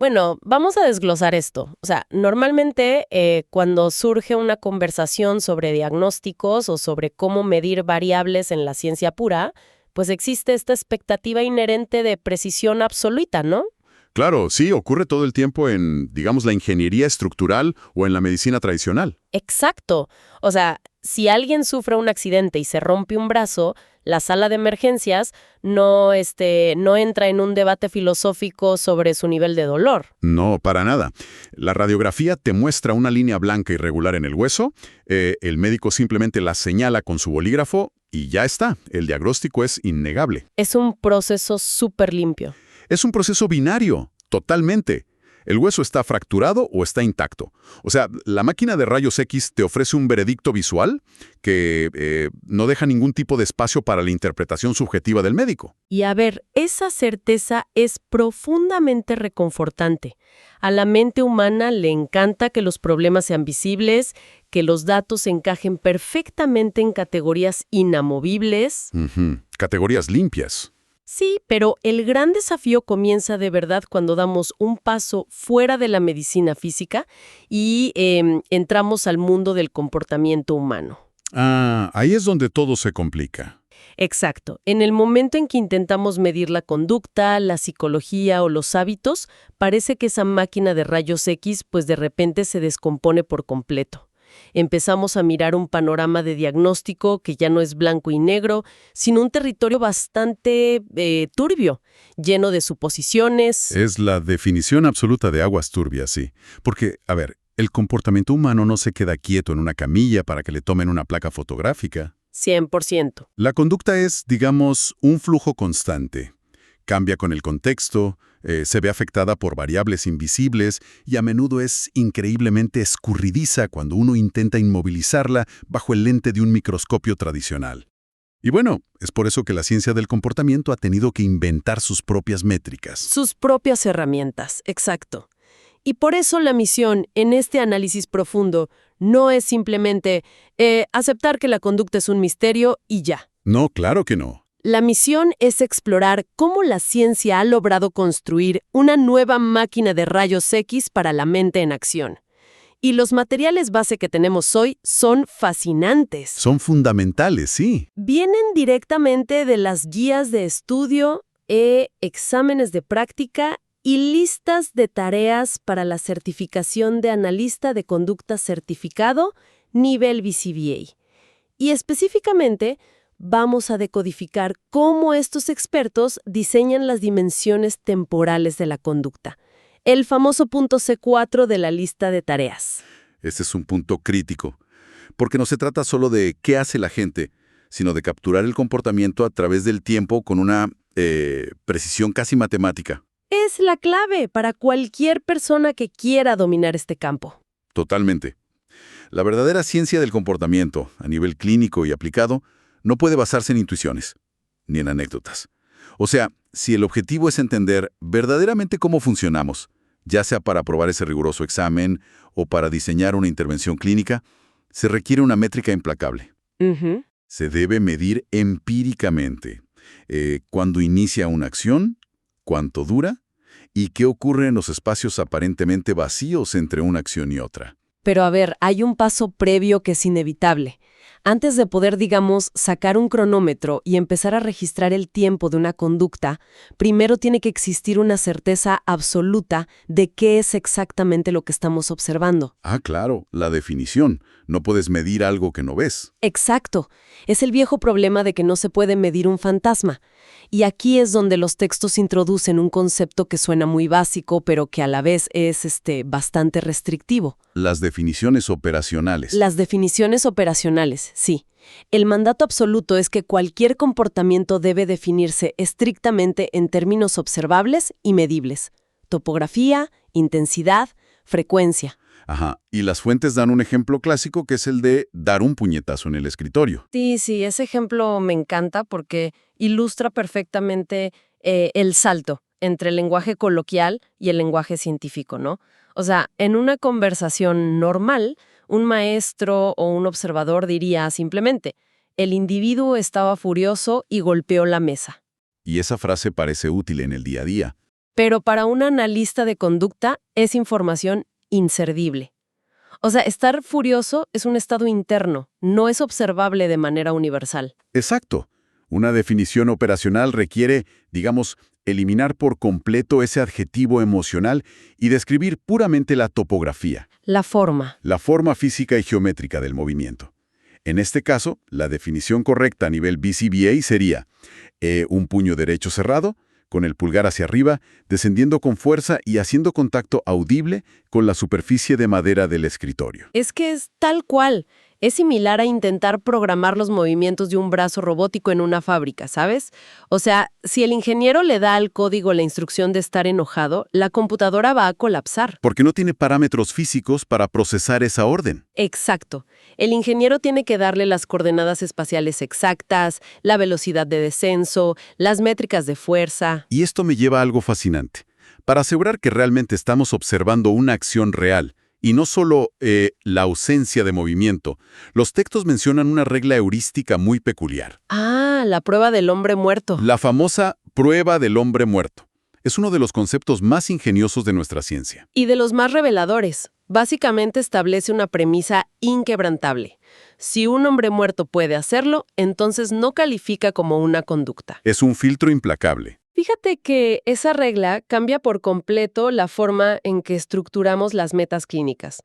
Bueno, vamos a desglosar esto. O sea, normalmente cuando surge una conversación sobre diagnósticos o sobre cómo medir variables en la ciencia pura, pues existe esta expectativa inherente de precisión absoluta, ¿no? Claro, sí, ocurre todo el tiempo en, digamos, la ingeniería estructural o en la medicina tradicional. Exacto. O sea, si alguien sufre un accidente y se rompe un brazo, la sala de emergencias no entra en un debate filosófico sobre su nivel de dolor. No, para nada. La radiografía te muestra una línea blanca irregular en el hueso, el médico simplemente la señala con su bolígrafo y ya está. El diagnóstico es innegable. Es un proceso súper limpio. Es un proceso binario, totalmente. El hueso está fracturado o está intacto. O sea, la máquina de rayos X te ofrece un veredicto visual que no deja ningún tipo de espacio para la interpretación subjetiva del médico. Y a ver, esa certeza es profundamente reconfortante. A la mente humana le encanta que los problemas sean visibles, que los datos encajen perfectamente en categorías inamovibles. Ujú. Categorías limpias. Sí, pero el gran desafío comienza de verdad cuando damos un paso fuera de la medicina física y entramos al mundo del comportamiento humano. Ah, ahí es donde todo se complica. Exacto. En el momento en que intentamos medir la conducta, la psicología o los hábitos, parece que esa máquina de rayos X pues de repente se descompone por completo. Empezamos a mirar un panorama de diagnóstico que ya no es blanco y negro, sino un territorio bastante turbio, lleno de suposiciones. Es la definición absoluta de aguas turbias, sí. Porque, a ver, el comportamiento humano no se queda quieto en una camilla para que le tomen una placa fotográfica. 100%. La conducta es, digamos, un flujo constante. Cambia con el contexto, se ve afectada por variables invisibles y a menudo es increíblemente escurridiza cuando uno intenta inmovilizarla bajo el lente de un microscopio tradicional. Y bueno, es por eso que la ciencia del comportamiento ha tenido que inventar sus propias métricas. Sus propias herramientas, exacto. Y por eso la misión en este análisis profundo no es simplemente aceptar que la conducta es un misterio y ya. No, claro que no. La misión es explorar cómo la ciencia ha logrado construir una nueva máquina de rayos X para la mente en acción. Y los materiales base que tenemos hoy son fascinantes. Son fundamentales, sí. Vienen directamente de las guías de estudio, exámenes de práctica y listas de tareas para la certificación de analista de conducta certificado nivel BCBA. Y específicamente, vamos a decodificar cómo estos expertos diseñan las dimensiones temporales de la conducta. El famoso punto C4 de la lista de tareas. Este es un punto crítico, porque no se trata solo de qué hace la gente, sino de capturar el comportamiento a través del tiempo con una precisión casi matemática. Es la clave para cualquier persona que quiera dominar este campo. Totalmente. La verdadera ciencia del comportamiento, a nivel clínico y aplicado, no puede basarse en intuiciones, ni en anécdotas. O sea, si el objetivo es entender verdaderamente cómo funcionamos, ya sea para aprobar ese riguroso examen o para diseñar una intervención clínica, se requiere una métrica implacable. Se debe medir empíricamente cuándo inicia una acción, cuánto dura y qué ocurre en los espacios aparentemente vacíos entre una acción y otra. Pero a ver, hay un paso previo que es inevitable. Antes de poder, digamos, sacar un cronómetro y empezar a registrar el tiempo de una conducta, primero tiene que existir una certeza absoluta de qué es exactamente lo que estamos observando. Ah, claro, la definición. No puedes medir algo que no ves. Exacto. Es el viejo problema de que no se puede medir un fantasma. Y aquí es donde los textos introducen un concepto que suena muy básico, pero que a la vez es bastante restrictivo. Las definiciones operacionales. Las definiciones operacionales, sí. El mandato absoluto es que cualquier comportamiento debe definirse estrictamente en términos observables y medibles. Topografía, intensidad, frecuencia. Ajá, y las fuentes dan un ejemplo clásico que es el de dar un puñetazo en el escritorio. Sí, ese ejemplo me encanta porque ilustra perfectamente el salto entre el lenguaje coloquial y el lenguaje científico, ¿no? O sea, en una conversación normal, un maestro o un observador diría simplemente, el individuo estaba furioso y golpeó la mesa. Y esa frase parece útil en el día a día. pero para un analista de conducta es información inservible. O sea, estar furioso es un estado interno, no es observable de manera universal. Exacto. Una definición operacional requiere, digamos, eliminar por completo ese adjetivo emocional y describir puramente la topografía, La forma. la forma física y geométrica del movimiento. En este caso, la definición correcta a nivel BCBA sería un puño derecho cerrado, con el pulgar hacia arriba, descendiendo con fuerza y haciendo contacto audible con la superficie de madera del escritorio. Es que es tal cual. Es similar a intentar programar los movimientos de un brazo robótico en una fábrica, ¿sabes? O sea, si el ingeniero le da al código la instrucción de estar enojado, la computadora va a colapsar. Porque no tiene parámetros físicos para procesar esa orden. Exacto. El ingeniero tiene que darle las coordenadas espaciales exactas, la velocidad de descenso, las métricas de fuerza. Y esto me lleva a algo fascinante. Para asegurar que realmente estamos observando una acción real, y no solo la ausencia de movimiento, los textos mencionan una regla heurística muy peculiar. Ah, la prueba del hombre muerto. La famosa prueba del hombre muerto. Es uno de los conceptos más ingeniosos de nuestra ciencia. Y de los más reveladores. Básicamente establece una premisa inquebrantable. Si un hombre muerto puede hacerlo, entonces no califica como una conducta. Es un filtro implacable. Fíjate que esa regla cambia por completo la forma en que estructuramos las metas clínicas.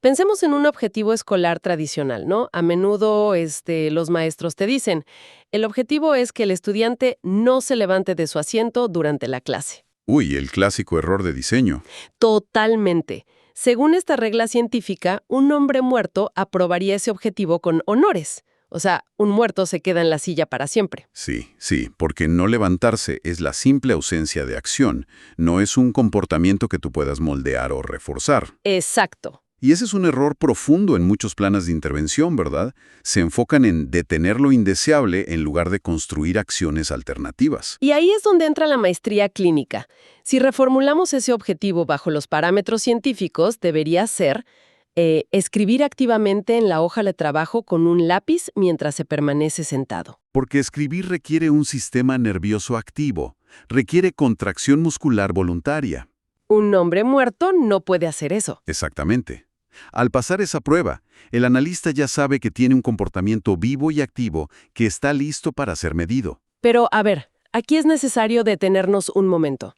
Pensemos en un objetivo escolar tradicional, ¿no? A menudo los maestros te dicen, el objetivo es que el estudiante no se levante de su asiento durante la clase. Uy, el clásico error de diseño. Totalmente. Según esta regla científica, un hombre muerto aprobaría ese objetivo con honores. O sea, un muerto se queda en la silla para siempre. Sí, porque no levantarse es la simple ausencia de acción, no es un comportamiento que tú puedas moldear o reforzar. Exacto. Y ese es un error profundo en muchos planes de intervención, ¿verdad? Se enfocan en detener lo indeseable en lugar de construir acciones alternativas. Y ahí es donde entra la maestría clínica. Si reformulamos ese objetivo bajo los parámetros científicos, debería ser escribir activamente en la hoja de trabajo con un lápiz mientras se permanece sentado. Porque escribir requiere un sistema nervioso activo, requiere contracción muscular voluntaria. Un hombre muerto no puede hacer eso. Exactamente. Al pasar esa prueba, el analista ya sabe que tiene un comportamiento vivo y activo que está listo para ser medido. Pero, a ver, aquí es necesario detenernos un momento.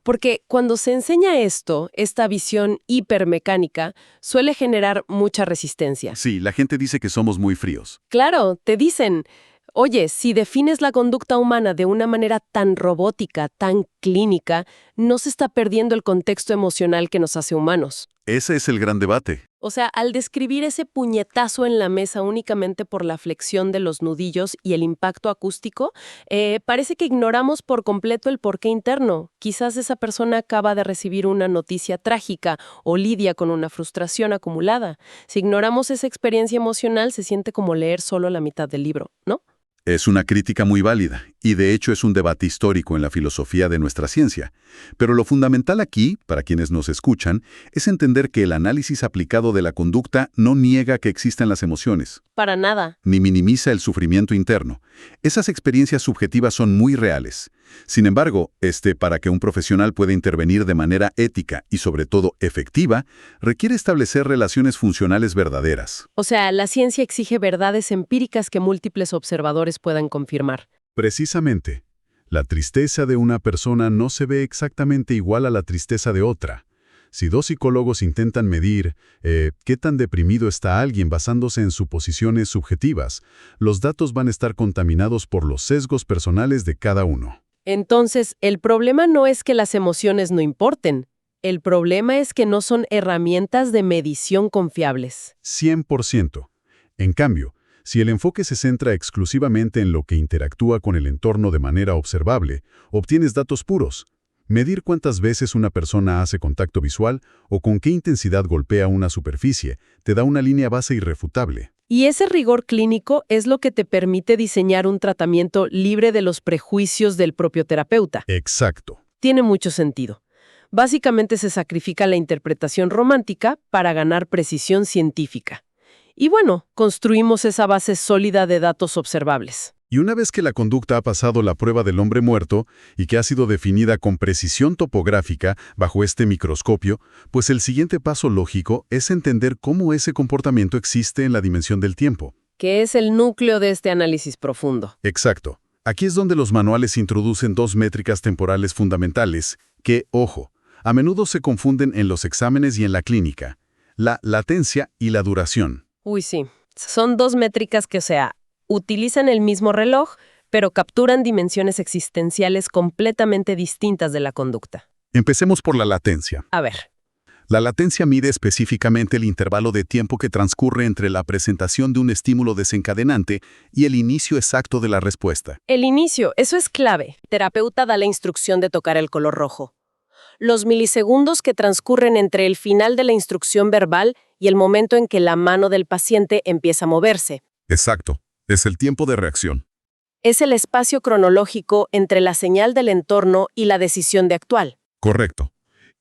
Porque cuando se enseña esto, esta visión hipermecánica, suele generar mucha resistencia. Sí, la gente dice que somos muy fríos. Claro, te dicen, oye, si defines la conducta humana de una manera tan robótica, tan clínica, no se está perdiendo el contexto emocional que nos hace humanos. Ese es el gran debate. O sea, al describir ese puñetazo en la mesa únicamente por la flexión de los nudillos y el impacto acústico, parece que ignoramos por completo el porqué interno. Quizás esa persona acaba de recibir una noticia trágica o lidia con una frustración acumulada. Si ignoramos esa experiencia emocional, se siente como leer solo la mitad del libro, ¿no? Es una crítica muy válida, y de hecho es un debate histórico en la filosofía de nuestra ciencia. Pero lo fundamental aquí, para quienes nos escuchan, es entender que el análisis aplicado de la conducta no niega que existan las emociones. Para nada. Ni minimiza el sufrimiento interno. Esas experiencias subjetivas son muy reales. Sin embargo, para que un profesional pueda intervenir de manera ética y sobre todo efectiva, requiere establecer relaciones funcionales verdaderas. O sea, la ciencia exige verdades empíricas que múltiples observadores puedan confirmar. Precisamente. La tristeza de una persona no se ve exactamente igual a la tristeza de otra. Si dos psicólogos intentan medir qué tan deprimido está alguien basándose en suposiciones subjetivas, los datos van a estar contaminados por los sesgos personales de cada uno. Entonces, el problema no es que las emociones no importen. El problema es que no son herramientas de medición confiables. 100%. En cambio, si el enfoque se centra exclusivamente en lo que interactúa con el entorno de manera observable, obtienes datos puros. Medir cuántas veces una persona hace contacto visual o con qué intensidad golpea una superficie te da una línea base irrefutable. Y ese rigor clínico es lo que te permite diseñar un tratamiento libre de los prejuicios del propio terapeuta. Exacto. Tiene mucho sentido. Básicamente se sacrifica la interpretación romántica para ganar precisión científica. Y bueno, construimos esa base sólida de datos observables. Y una vez que la conducta ha pasado la prueba del hombre muerto y que ha sido definida con precisión topográfica bajo este microscopio, pues el siguiente paso lógico es entender cómo ese comportamiento existe en la dimensión del tiempo. Que es el núcleo de este análisis profundo. Exacto. Aquí es donde los manuales introducen dos métricas temporales fundamentales que, ojo, a menudo se confunden en los exámenes y en la clínica: la latencia y la duración. Uy, sí. Son dos métricas que, o sea, utilizan el mismo reloj, pero capturan dimensiones existenciales completamente distintas de la conducta. Empecemos por la latencia. A ver. La latencia mide específicamente el intervalo de tiempo que transcurre entre la presentación de un estímulo desencadenante y el inicio exacto de la respuesta. El inicio, eso es clave. Terapeuta da la instrucción de tocar el color rojo. Los milisegundos que transcurren entre el final de la instrucción verbal y el momento en que la mano del paciente empieza a moverse. Exacto. Es el tiempo de reacción. Es el espacio cronológico entre la señal del entorno y la decisión de actuar. Correcto.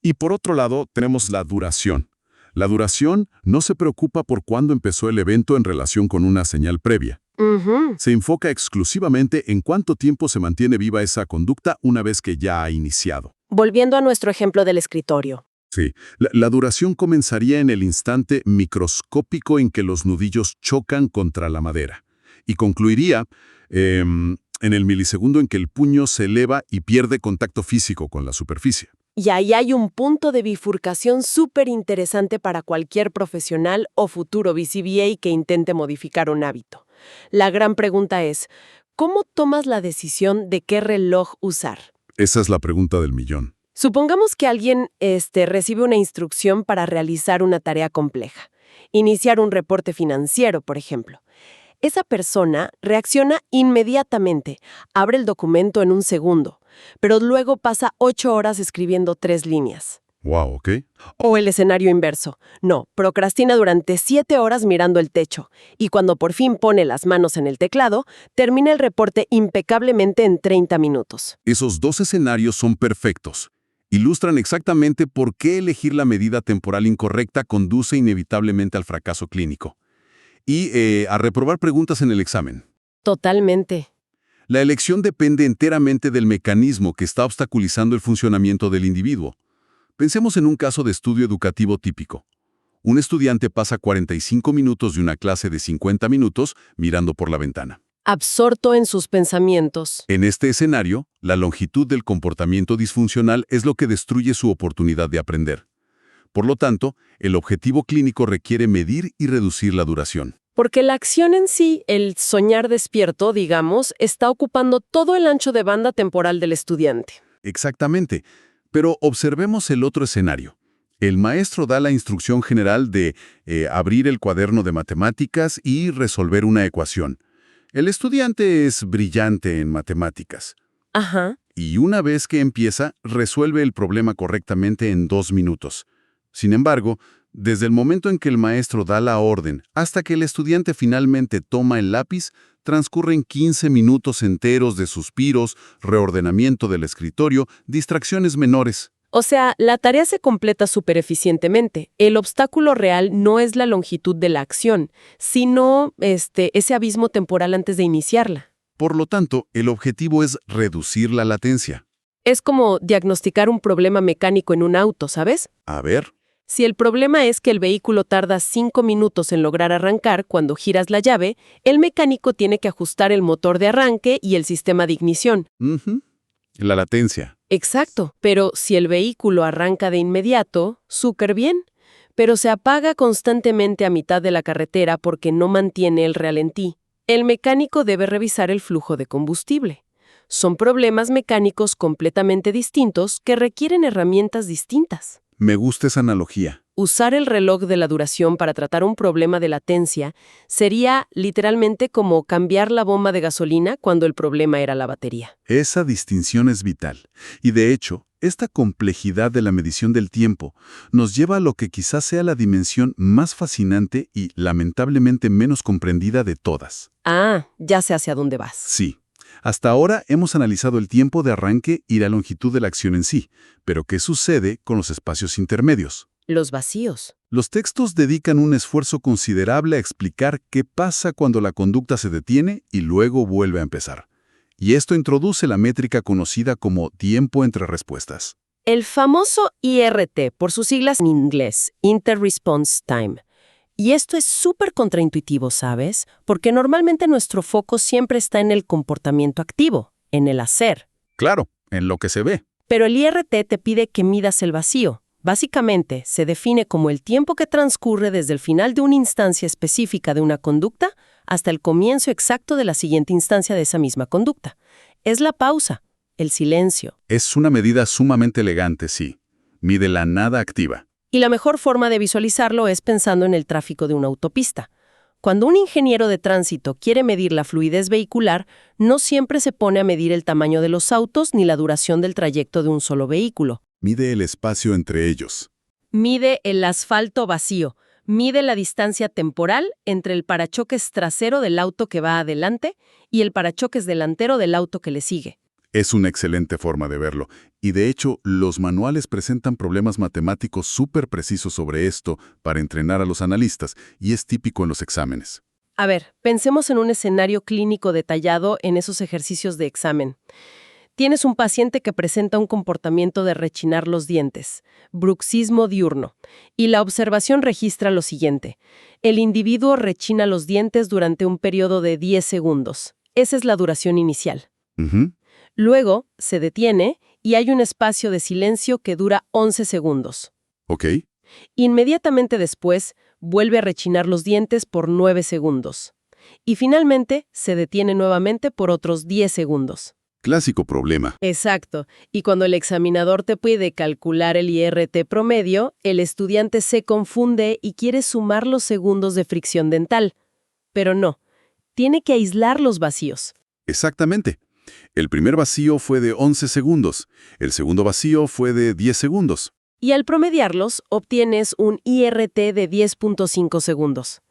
Y por otro lado, tenemos la duración. La duración no se preocupa por cuándo empezó el evento en relación con una señal previa. Se enfoca exclusivamente en cuánto tiempo se mantiene viva esa conducta una vez que ya ha iniciado. Volviendo a nuestro ejemplo del escritorio. Sí, la duración comenzaría en el instante microscópico en que los nudillos chocan contra la madera y concluiría en el milisegundo en que el puño se eleva y pierde contacto físico con la superficie. Y ahí hay un punto de bifurcación súper interesante para cualquier profesional o futuro BCBA que intente modificar un hábito. La gran pregunta es, ¿cómo tomas la decisión de qué reloj usar? Esa es la pregunta del millón. Supongamos que alguien recibe una instrucción para realizar una tarea compleja. Iniciar un reporte financiero, por ejemplo. Esa persona reacciona inmediatamente, abre el documento en un segundo, pero luego pasa 8 horas escribiendo 3 líneas. Wow, ¿ok? O el escenario inverso. No, procrastina durante 7 horas mirando el techo, y cuando por fin pone las manos en el teclado, termina el reporte impecablemente en 30 minutos. Esos dos escenarios son perfectos. Ilustran exactamente por qué elegir la medida temporal incorrecta conduce inevitablemente al fracaso clínico. Y a reprobar preguntas en el examen. Totalmente. La elección depende enteramente del mecanismo que está obstaculizando el funcionamiento del individuo. Pensemos en un caso de estudio educativo típico. Un estudiante pasa 45 minutos de una clase de 50 minutos mirando por la ventana. Absorto en sus pensamientos. En este escenario, la longitud del comportamiento disfuncional es lo que destruye su oportunidad de aprender. Por lo tanto, el objetivo clínico requiere medir y reducir la duración. Porque la acción en sí, el soñar despierto, digamos, está ocupando todo el ancho de banda temporal del estudiante. Exactamente. Pero observemos el otro escenario. El maestro da la instrucción general de abrir el cuaderno de matemáticas y resolver una ecuación. El estudiante es brillante en matemáticas. Ajá. Y una vez que empieza, resuelve el problema correctamente en 2 minutos. Sin embargo, desde el momento en que el maestro da la orden hasta que el estudiante finalmente toma el lápiz, transcurren 15 minutos enteros de suspiros, reordenamiento del escritorio, distracciones menores. O sea, la tarea se completa súper eficientemente. El obstáculo real no es la longitud de la acción, sino ese abismo temporal antes de iniciarla. Por lo tanto, el objetivo es reducir la latencia. Es como diagnosticar un problema mecánico en un auto, ¿sabes? A ver. Si el problema es que el vehículo tarda 5 minutos en lograr arrancar cuando giras la llave, el mecánico tiene que ajustar el motor de arranque y el sistema de ignición. La latencia. Exacto, pero si el vehículo arranca de inmediato, súper bien, pero se apaga constantemente a mitad de la carretera porque no mantiene el ralentí, el mecánico debe revisar el flujo de combustible. Son problemas mecánicos completamente distintos que requieren herramientas distintas. Me gusta esa analogía. Usar el reloj de la duración para tratar un problema de latencia sería literalmente como cambiar la bomba de gasolina cuando el problema era la batería. Esa distinción es vital. Y de hecho, esta complejidad de la medición del tiempo nos lleva a lo que quizás sea la dimensión más fascinante y lamentablemente menos comprendida de todas. Ah, ya sé hacia dónde vas. Sí. Hasta ahora hemos analizado el tiempo de arranque y la longitud de la acción en sí, pero ¿qué sucede con los espacios intermedios? Los vacíos. Los textos dedican un esfuerzo considerable a explicar qué pasa cuando la conducta se detiene y luego vuelve a empezar. Y esto introduce la métrica conocida como tiempo entre respuestas. El famoso IRT, por sus siglas en inglés, Inter-Response Time. Y esto es súper contraintuitivo, ¿sabes? Porque normalmente nuestro foco siempre está en el comportamiento activo, en el hacer. Claro, en lo que se ve. Pero el IRT te pide que midas el vacío. Básicamente, se define como el tiempo que transcurre desde el final de una instancia específica de una conducta hasta el comienzo exacto de la siguiente instancia de esa misma conducta. Es la pausa, el silencio. Es una medida sumamente elegante, sí. Mide la nada activa. Y la mejor forma de visualizarlo es pensando en el tráfico de una autopista. Cuando un ingeniero de tránsito quiere medir la fluidez vehicular, no siempre se pone a medir el tamaño de los autos ni la duración del trayecto de un solo vehículo. Mide el espacio entre ellos. Mide el asfalto vacío. Mide la distancia temporal entre el parachoques trasero del auto que va adelante y el parachoques delantero del auto que le sigue. Es una excelente forma de verlo. Y de hecho, los manuales presentan problemas matemáticos súper precisos sobre esto para entrenar a los analistas, y es típico en los exámenes. A ver, pensemos en un escenario clínico detallado en esos ejercicios de examen. Tienes un paciente que presenta un comportamiento de rechinar los dientes, bruxismo diurno, y la observación registra lo siguiente. El individuo rechina los dientes durante un periodo de 10 segundos. Esa es la duración inicial. Luego, se detiene y hay un espacio de silencio que dura 11 segundos. ¿Ok? Inmediatamente después, vuelve a rechinar los dientes por 9 segundos. Y finalmente, se detiene nuevamente por otros 10 segundos. Clásico problema. Exacto. Y cuando el examinador te pide calcular el IRT promedio, el estudiante se confunde y quiere sumar los segundos de fricción dental. Pero no, tiene que aislar los vacíos. Exactamente. El primer vacío fue de 11 segundos. El segundo vacío fue de 10 segundos. Y al promediarlos, obtienes un IRT de 10.5 segundos.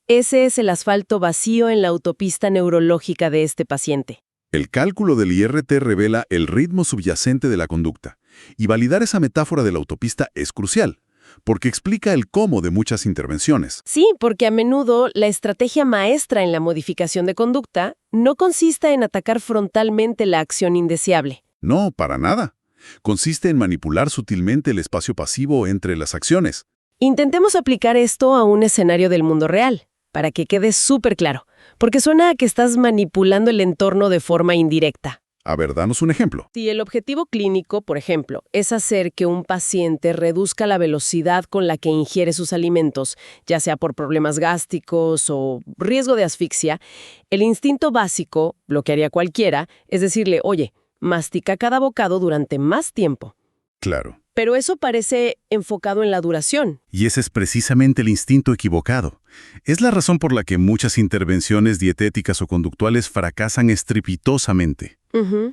Ese es el asfalto vacío en la autopista neurológica de este paciente. El cálculo del IRT revela el ritmo subyacente de la conducta. Y validar esa metáfora de la autopista es crucial, porque explica el cómo de muchas intervenciones. Sí, porque a menudo la estrategia maestra en la modificación de conducta no consiste en atacar frontalmente la acción indeseable. No, para nada. Consiste en manipular sutilmente el espacio pasivo entre las acciones. Intentemos aplicar esto a un escenario del mundo real, para que quede súper claro, porque suena a que estás manipulando el entorno de forma indirecta. A ver, danos un ejemplo. Si el objetivo clínico, por ejemplo, es hacer que un paciente reduzca la velocidad con la que ingiere sus alimentos, ya sea por problemas gástricos o riesgo de asfixia, el instinto básico, lo que haría cualquiera, es decirle, oye, mastica cada bocado durante más tiempo. Claro. Pero eso parece enfocado en la duración. Y ese es precisamente el instinto equivocado. Es la razón por la que muchas intervenciones dietéticas o conductuales fracasan estrepitosamente.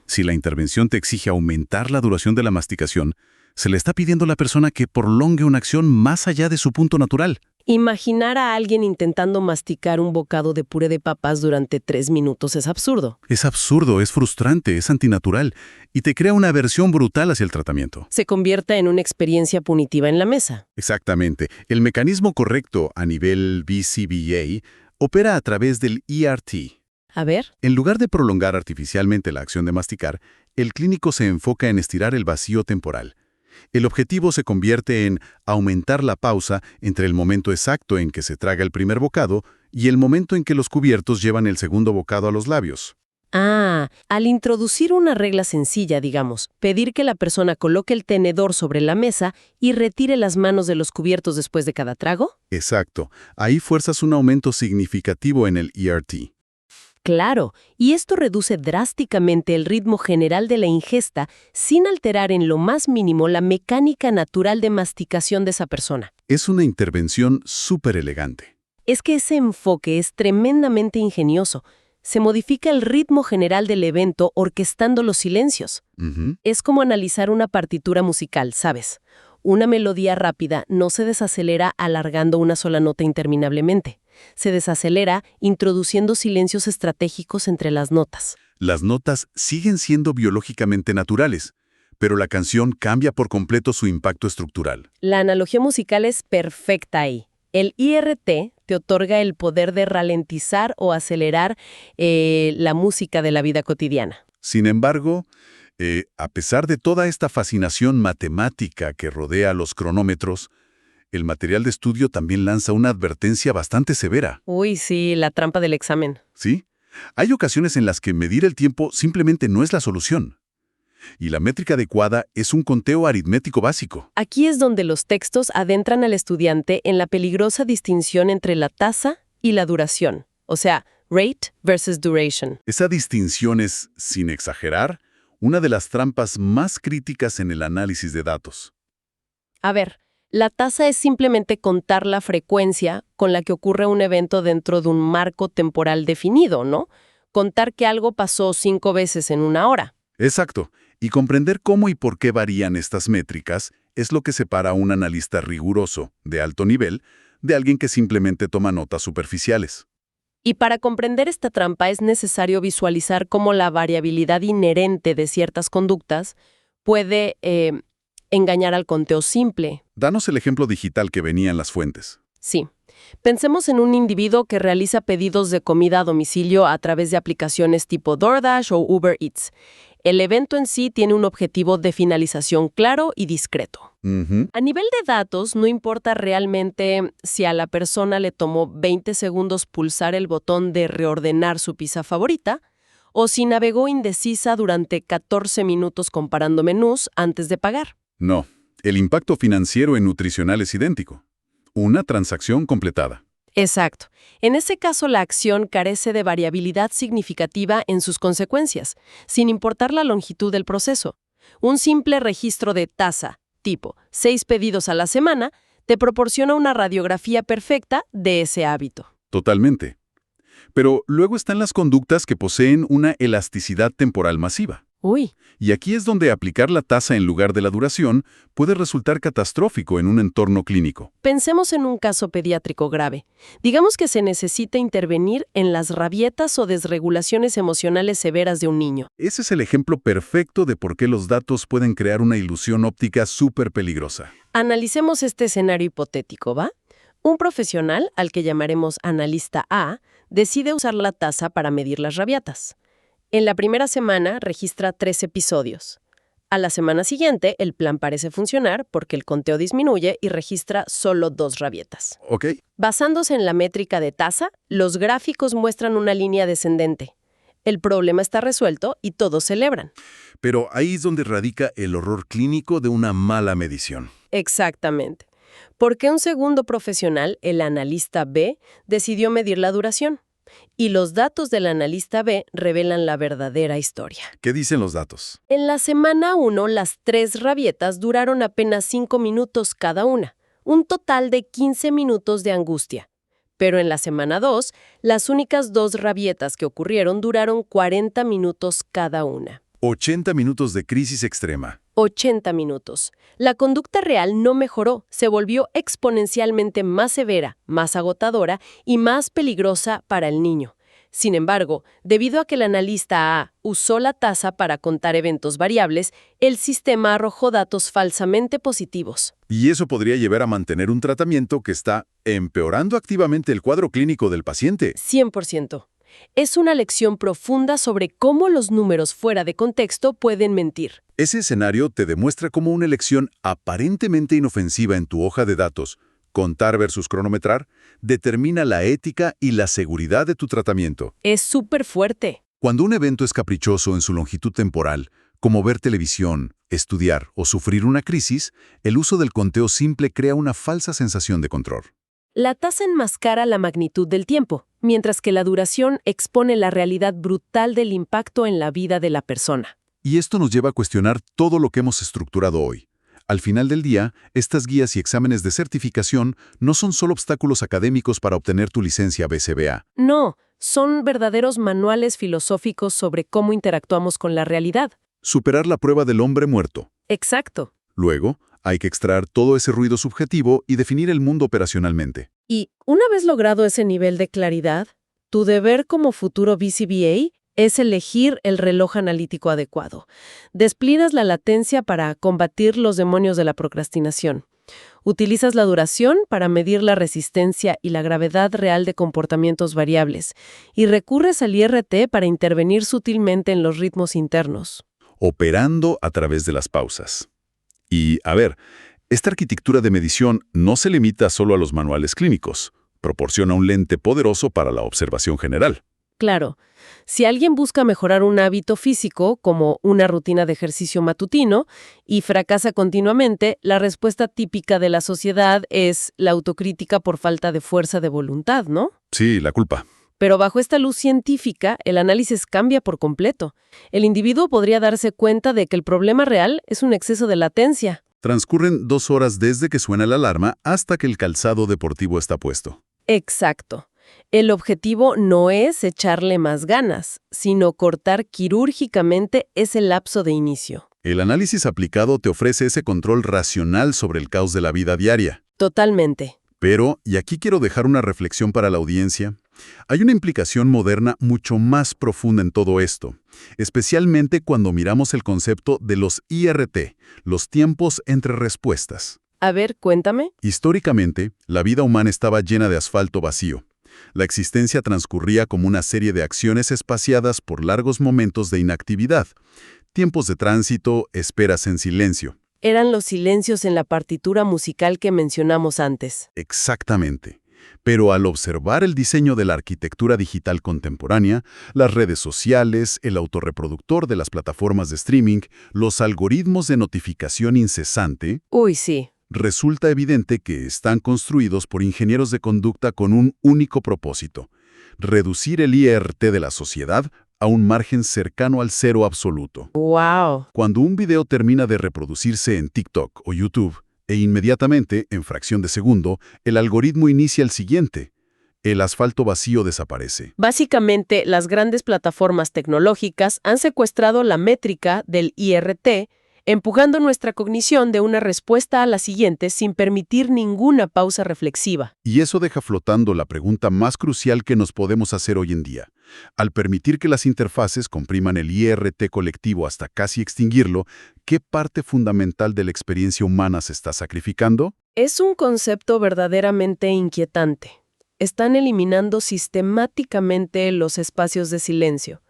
Si la intervención te exige aumentar la duración de la masticación, se le está pidiendo a la persona que prolongue una acción más allá de su punto natural. Imaginar a alguien intentando masticar un bocado de puré de papas durante 3 minutos es absurdo. Es absurdo, es frustrante, es antinatural y te crea una aversión brutal hacia el tratamiento. Se convierta en una experiencia punitiva en la mesa. Exactamente. El mecanismo correcto a nivel BCBA opera a través del ERT. A ver. En lugar de prolongar artificialmente la acción de masticar, el clínico se enfoca en estirar el vacío temporal. El objetivo se convierte en aumentar la pausa entre el momento exacto en que se traga el primer bocado y el momento en que los cubiertos llevan el segundo bocado a los labios. Al introducir una regla sencilla, digamos, pedir que la persona coloque el tenedor sobre la mesa y retire las manos de los cubiertos después de cada trago. Exacto. Ahí fuerzas un aumento significativo en el ERT. Claro, y esto reduce drásticamente el ritmo general de la ingesta sin alterar en lo más mínimo la mecánica natural de masticación de esa persona. Es una intervención súper elegante. Es que ese enfoque es tremendamente ingenioso. Se modifica el ritmo general del evento orquestando los silencios. Es como analizar una partitura musical, ¿sabes? Una melodía rápida no se desacelera alargando una sola nota interminablemente. Se desacelera introduciendo silencios estratégicos entre las notas. Las notas siguen siendo biológicamente naturales, pero la canción cambia por completo su impacto estructural. La analogía musical es perfecta ahí. El IRT te otorga el poder de ralentizar o acelerar la música de la vida cotidiana. Sin embargo, a pesar de toda esta fascinación matemática que rodea a los cronómetros, el material de estudio también lanza una advertencia bastante severa. Uy, sí, la trampa del examen. ¿Sí? Hay ocasiones en las que medir el tiempo simplemente no es la solución. Y la métrica adecuada es un conteo aritmético básico. Aquí es donde los textos adentran al estudiante en la peligrosa distinción entre la tasa y la duración, o sea, rate versus duration. Esa distinción es, sin exagerar, una de las trampas más críticas en el análisis de datos. A ver, la tasa es simplemente contar la frecuencia con la que ocurre un evento dentro de un marco temporal definido, ¿no? Contar que algo pasó 5 veces en una hora. Exacto. Y comprender cómo y por qué varían estas métricas es lo que separa a un analista riguroso, de alto nivel, de alguien que simplemente toma notas superficiales. Y para comprender esta trampa es necesario visualizar cómo la variabilidad inherente de ciertas conductas puede engañar al conteo simple. Danos el ejemplo digital que venía en las fuentes. Sí. Pensemos en un individuo que realiza pedidos de comida a domicilio a través de aplicaciones tipo DoorDash o Uber Eats. El evento en sí tiene un objetivo de finalización claro y discreto. A nivel de datos, no importa realmente si a la persona le tomó 20 segundos pulsar el botón de reordenar su pizza favorita o si navegó indecisa durante 14 minutos comparando menús antes de pagar. No, el impacto financiero y nutricional es idéntico. Una transacción completada. Exacto. En ese caso, la acción carece de variabilidad significativa en sus consecuencias, sin importar la longitud del proceso. Un simple registro de tasa, tipo 6 pedidos a la semana, te proporciona una radiografía perfecta de ese hábito. Totalmente. Pero luego están las conductas que poseen una elasticidad temporal masiva. Uy. Y aquí es donde aplicar la tasa en lugar de la duración puede resultar catastrófico en un entorno clínico. Pensemos en un caso pediátrico grave. Digamos que se necesita intervenir en las rabietas o desregulaciones emocionales severas de un niño. Ese es el ejemplo perfecto de por qué los datos pueden crear una ilusión óptica súper peligrosa. Analicemos este escenario hipotético, ¿va? Un profesional, al que llamaremos analista A, decide usar la tasa para medir las rabietas. En la primera semana registra 3 episodios. A la semana siguiente, el plan parece funcionar porque el conteo disminuye y registra solo 2 rabietas. ¿Ok? Basándose en la métrica de tasa, los gráficos muestran una línea descendente. El problema está resuelto y todos celebran. Pero ahí es donde radica el horror clínico de una mala medición. Exactamente. Porque un segundo profesional, el analista B, decidió medir la duración. Y los datos del analista B revelan la verdadera historia. ¿Qué dicen los datos? En la semana 1, las 3 rabietas duraron apenas 5 minutos cada una, un total de 15 minutos de angustia. Pero en la semana 2, las únicas 2 rabietas que ocurrieron duraron 40 minutos cada una. 80 minutos de crisis extrema. 80 minutos. La conducta real no mejoró, se volvió exponencialmente más severa, más agotadora y más peligrosa para el niño. Sin embargo, debido a que el analista A usó la tasa para contar eventos variables, el sistema arrojó datos falsamente positivos. Y eso podría llevar a mantener un tratamiento que está empeorando activamente el cuadro clínico del paciente. 100%. Es una lección profunda sobre cómo los números fuera de contexto pueden mentir. Ese escenario te demuestra cómo una elección aparentemente inofensiva en tu hoja de datos, contar versus cronometrar, determina la ética y la seguridad de tu tratamiento. Es súper fuerte. Cuando un evento es caprichoso en su longitud temporal, como ver televisión, estudiar o sufrir una crisis, el uso del conteo simple crea una falsa sensación de control. La tasa enmascara la magnitud del tiempo, mientras que la duración expone la realidad brutal del impacto en la vida de la persona. Y esto nos lleva a cuestionar todo lo que hemos estructurado hoy. Al final del día, estas guías y exámenes de certificación no son solo obstáculos académicos para obtener tu licencia BCBA. No, son verdaderos manuales filosóficos sobre cómo interactuamos con la realidad. Superar la prueba del hombre muerto. Exacto. Luego, hay que extraer todo ese ruido subjetivo y definir el mundo operacionalmente. Y, una vez logrado ese nivel de claridad, tu deber como futuro BCBA Es elegir el reloj analítico adecuado. Desplinas la latencia para combatir los demonios de la procrastinación. Utilizas la duración para medir la resistencia y la gravedad real de comportamientos variables. Y recurres al IRT para intervenir sutilmente en los ritmos internos. Operando a través de las pausas. Y, a ver, esta arquitectura de medición no se limita solo a los manuales clínicos. Proporciona un lente poderoso para la observación general. Claro, si alguien busca mejorar un hábito físico, como una rutina de ejercicio matutino, y fracasa continuamente, la respuesta típica de la sociedad es la autocrítica por falta de fuerza de voluntad, ¿no? Sí, la culpa. Pero bajo esta luz científica, el análisis cambia por completo. El individuo podría darse cuenta de que el problema real es un exceso de latencia. Transcurren 2 horas desde que suena la alarma hasta que el calzado deportivo está puesto. Exacto. El objetivo no es echarle más ganas, sino cortar quirúrgicamente ese lapso de inicio. El análisis aplicado te ofrece ese control racional sobre el caos de la vida diaria. Totalmente. Pero, y aquí quiero dejar una reflexión para la audiencia, hay una implicación moderna mucho más profunda en todo esto, especialmente cuando miramos el concepto de los IRT, los tiempos entre respuestas. A ver, cuéntame. Históricamente, la vida humana estaba llena de asfalto vacío. La existencia transcurría como una serie de acciones espaciadas por largos momentos de inactividad, tiempos de tránsito, esperas en silencio. Eran los silencios en la partitura musical que mencionamos antes. Exactamente. Pero al observar el diseño de la arquitectura digital contemporánea, las redes sociales, el autorreproductor de las plataformas de streaming, los algoritmos de notificación incesante, Uy, sí. resulta evidente que están construidos por ingenieros de conducta con un único propósito: reducir el IRT de la sociedad a un margen cercano al cero absoluto. ¡Wow! Cuando un video termina de reproducirse en TikTok o YouTube, e inmediatamente, en fracción de segundo, el algoritmo inicia el siguiente. El asfalto vacío desaparece. Básicamente, las grandes plataformas tecnológicas han secuestrado la métrica del IRT, empujando nuestra cognición de una respuesta a la siguiente sin permitir ninguna pausa reflexiva. Y eso deja flotando la pregunta más crucial que nos podemos hacer hoy en día. Al permitir que las interfaces compriman el IRT colectivo hasta casi extinguirlo, ¿qué parte fundamental de la experiencia humana se está sacrificando? Es un concepto verdaderamente inquietante. Están eliminando sistemáticamente los espacios de silencio.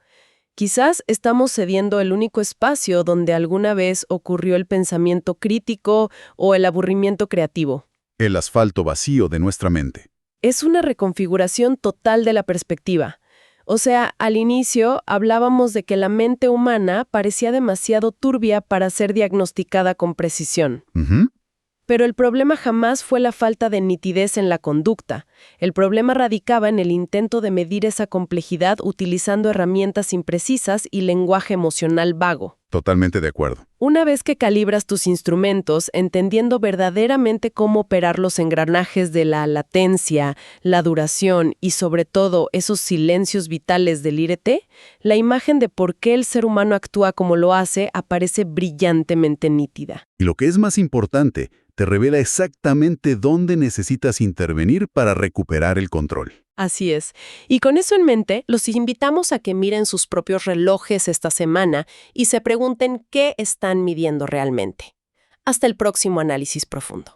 Quizás estamos cediendo el único espacio donde alguna vez ocurrió el pensamiento crítico o el aburrimiento creativo. El asfalto vacío de nuestra mente. Es una reconfiguración total de la perspectiva. O sea, al inicio hablábamos de que la mente humana parecía demasiado turbia para ser diagnosticada con precisión. Pero el problema jamás fue la falta de nitidez en la conducta. El problema radicaba en el intento de medir esa complejidad utilizando herramientas imprecisas y lenguaje emocional vago. Totalmente de acuerdo. Una vez que calibras tus instrumentos, entendiendo verdaderamente cómo operar los engranajes de la latencia, la duración y sobre todo esos silencios vitales del IRT, la imagen de por qué el ser humano actúa como lo hace aparece brillantemente nítida. Y lo que es más importante, te revela exactamente dónde necesitas intervenir para recuperar el control. Así es. Y con eso en mente, los invitamos a que miren sus propios relojes esta semana y se pregunten qué están midiendo realmente. Hasta el próximo análisis profundo.